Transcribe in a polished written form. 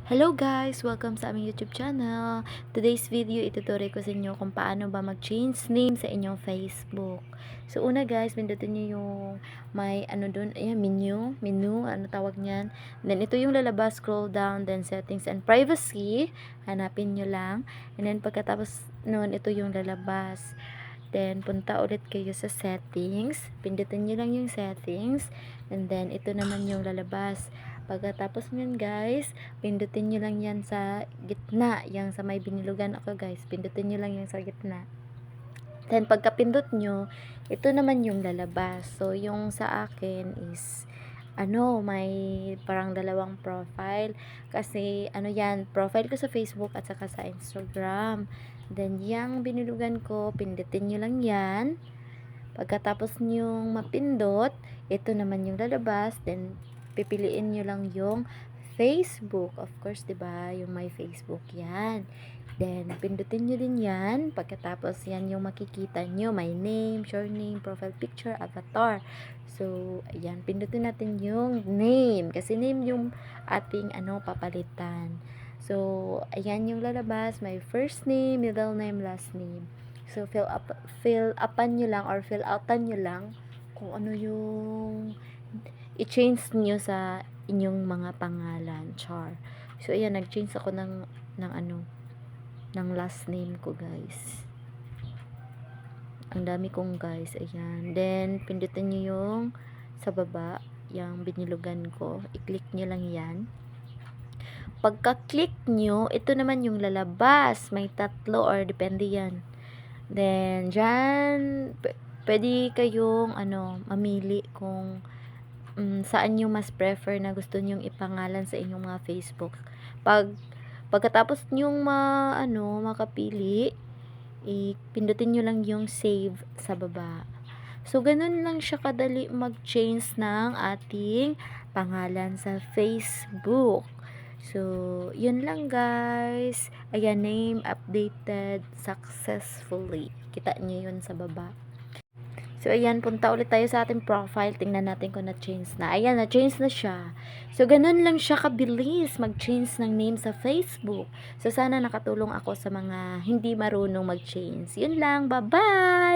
Hello guys! Welcome sa aming YouTube channel. Today's video, ituturo ko sa inyo kung paano ba mag-change name sa inyong Facebook. So una guys, pindutin nyo yung may ano dun, ayan, menu, ano tawag nyan. Then ito yung lalabas, scroll down, then settings and privacy. Hanapin nyo lang. And then pagkatapos nun, ito yung lalabas. Then, punta ulit kayo sa settings. Pindutin nyo lang yung settings. And then, ito naman yung lalabas. Pagkatapos nyan guys, pindutin nyo lang yan sa gitna. Yang sa may binilugan ako guys. Pindutin nyo lang yan sa gitna. Then, pagkapindot nyo, ito naman yung lalabas. So, yung sa akin is, may parang dalawang profile. Kasi, yan, profile ko sa Facebook at saka sa Instagram. Then, yung binilugan ko, pindutin nyo lang yan. Pagkatapos nyong mapindot, ito naman yung lalabas. Then, pipiliin nyo lang yung Facebook. Of course, 'di ba? Yung my Facebook 'yan. Then, pindutin nyo din yan. Pagkatapos, yan yung makikita nyo. My name, short name, profile picture, avatar. So, ayan. Pindutin natin yung name. Kasi name yung ating, papalitan. So, ayan yung lalabas. My first name, middle name, last name. So, fill upan nyo lang or fill outan nyo lang kung ano yung i-change nyo sa inyong mga pangalan. Char. So, ayan. Nag-change ako ng last name ko guys. Ang dami kong guys, ayan. Then, pindutin nyo yung sa baba, yung binilugan ko. I-click nyo lang yan. Pagka-click nyo, ito naman yung lalabas. May tatlo or depende yan. Then, dyan, pwede kayong, mamili kung saan nyo mas prefer na gusto nyong ipangalan sa inyong mga Facebook. Pagkatapos nyong makapili, pindutin nyo lang yung save sa baba. So, ganun lang siya kadali mag-change ng ating pangalan sa Facebook. So, yun lang guys. Ayan, name updated successfully. Kita nyo yun sa baba. So, ayan, punta ulit tayo sa ating profile. Tingnan natin kung na-change na. Ayan, na-change na siya. So, ganun lang siya kabilis mag-change ng name sa Facebook. So, sana nakatulong ako sa mga hindi marunong mag-change. Yun lang. Bye-bye!